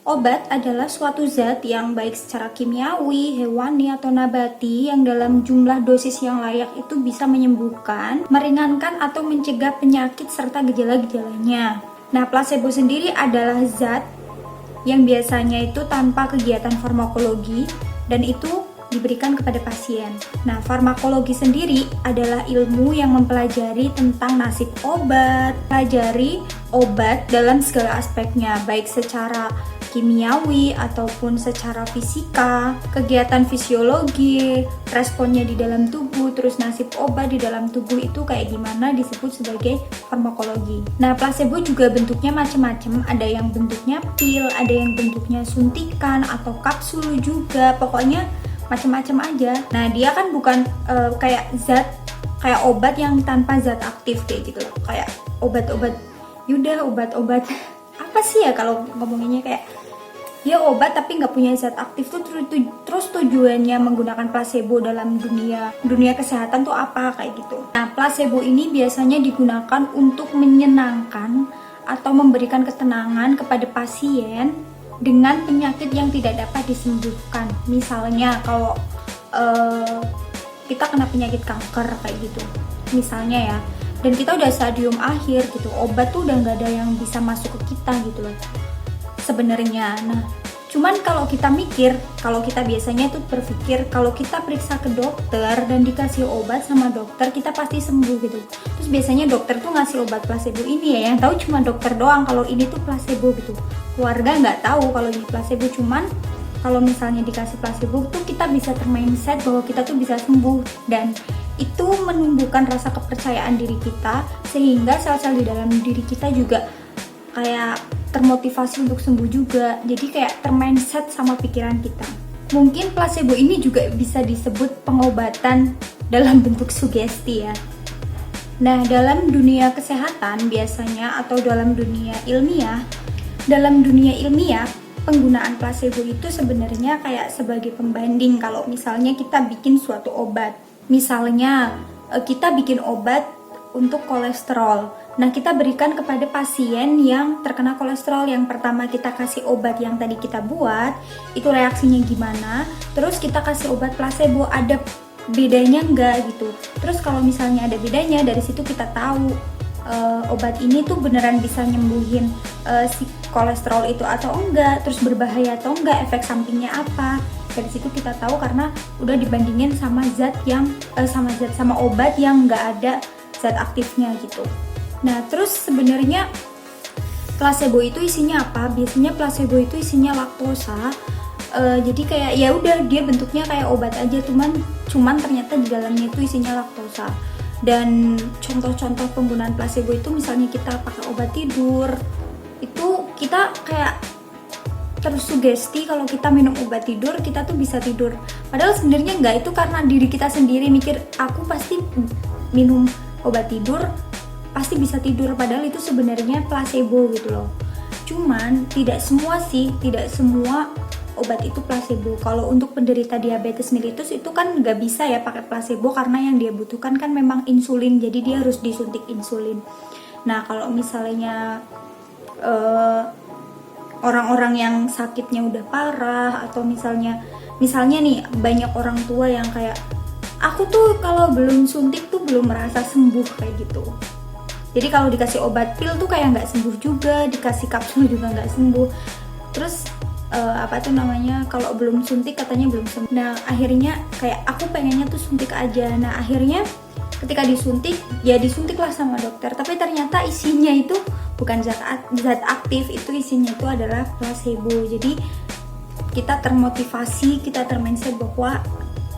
Obat adalah suatu zat yang baik secara kimiawi, hewani, atau nabati yang dalam jumlah dosis yang layak itu bisa menyembuhkan, meringankan, atau mencegah penyakit serta gejala-gejalanya. Nah, placebo sendiri adalah zat yang biasanya itu tanpa kegiatan farmakologi dan itu diberikan kepada pasien. Nah, farmakologi sendiri adalah ilmu yang mempelajari tentang nasib obat, pelajari obat dalam segala aspeknya, baik secara kimiawi ataupun secara fisika, kegiatan fisiologi, responnya di dalam tubuh, terus nasib obat di dalam tubuh itu kayak gimana disebut sebagai farmakologi. Nah, placebo juga bentuknya macam-macam, ada yang bentuknya pil, ada yang bentuknya suntikan atau kapsul juga, pokoknya macam-macam aja. Nah, dia kan bukan kayak obat yang tanpa zat aktif kayak gitu loh. Kayak obat-obat, yaudah obat-obat apa sih ya kalau ngomonginnya, kayak dia obat tapi nggak punya zat aktif tuh, terus tujuannya menggunakan placebo dalam dunia kesehatan tuh apa kayak gitu. Nah, placebo ini biasanya digunakan untuk menyenangkan atau memberikan ketenangan kepada pasien dengan penyakit yang tidak dapat disembuhkan. Misalnya kalau kita kena penyakit kanker kayak gitu misalnya ya, dan kita udah stadium akhir gitu, obat tuh udah nggak ada yang bisa masuk ke kita gitu loh sebenarnya. Nah, cuman kalau kita biasanya tuh berpikir kalau kita periksa ke dokter dan dikasih obat sama dokter, kita pasti sembuh gitu. Terus biasanya dokter tuh ngasih obat placebo ini ya, yang tahu cuma dokter doang kalau ini tuh placebo gitu. Keluarga nggak tahu kalau ini placebo, cuman kalau misalnya dikasih placebo tuh kita bisa termindset bahwa kita tuh bisa sembuh, dan itu menumbuhkan rasa kepercayaan diri kita sehingga sel-sel di dalam diri kita juga kayak termotivasi untuk sembuh juga. Jadi kayak termindset sama pikiran kita. Mungkin placebo ini juga bisa disebut pengobatan dalam bentuk sugesti ya. Nah, dalam dunia kesehatan biasanya atau dalam dunia ilmiah penggunaan placebo itu sebenarnya kayak sebagai pembanding kalau misalnya kita bikin suatu obat. Misalnya kita bikin obat untuk kolesterol. Nah, kita berikan kepada pasien yang terkena kolesterol. Yang pertama kita kasih obat yang tadi kita buat, itu reaksinya gimana. Terus kita kasih obat placebo, ada bedanya enggak gitu. Terus kalau misalnya ada bedanya, dari situ kita tahu obat ini tuh beneran bisa nyembuhin si kolesterol itu atau enggak, terus berbahaya atau enggak, efek sampingnya apa. Dari situ kita tahu karena udah dibandingin sama sama obat yang enggak ada zat aktifnya gitu. Nah, terus sebenarnya placebo itu isinya apa? Biasanya placebo itu isinya laktosa. Jadi kayak ya udah dia bentuknya kayak obat aja, cuman ternyata di dalamnya itu isinya laktosa. Dan contoh-contoh penggunaan placebo itu misalnya kita pakai obat tidur, itu kita kayak tersugesti kalau kita minum obat tidur kita tuh bisa tidur. Padahal sebenarnya enggak, itu karena diri kita sendiri mikir aku pasti minum obat tidur pasti bisa tidur, padahal itu sebenarnya placebo gitu loh. Cuman tidak semua obat itu placebo. Kalau untuk penderita diabetes mellitus itu kan nggak bisa ya pakai placebo karena yang dia butuhkan kan memang insulin, jadi dia harus disuntik insulin. Nah, kalau misalnya orang-orang yang sakitnya udah parah atau misalnya nih banyak orang tua yang kayak aku tuh kalau belum suntik tuh belum merasa sembuh kayak gitu. Jadi kalau dikasih obat pil tuh kayak nggak sembuh juga, dikasih kapsul juga nggak sembuh. Terus kalau belum suntik katanya belum sembuh. Nah, akhirnya kayak aku pengennya tuh suntik aja. Nah, akhirnya ketika disuntik lah sama dokter, tapi ternyata isinya itu bukan zat aktif, itu isinya itu adalah placebo. Jadi kita termotivasi, kita termindset bahwa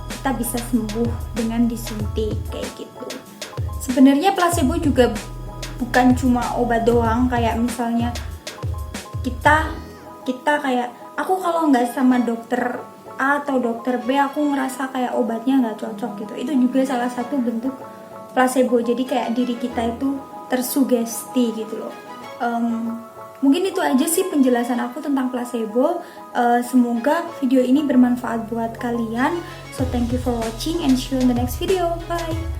kita bisa sembuh dengan disuntik kayak gitu. Sebenarnya placebo juga bukan cuma obat doang, kayak misalnya kita kayak aku kalau nggak sama dokter A atau dokter B aku ngerasa kayak obatnya nggak cocok gitu, itu juga salah satu bentuk placebo. Jadi kayak diri kita itu tersugesti gitu loh. Mungkin itu aja sih penjelasan aku tentang placebo. Semoga video ini bermanfaat buat kalian. So thank you for watching and see you in the next video. Bye.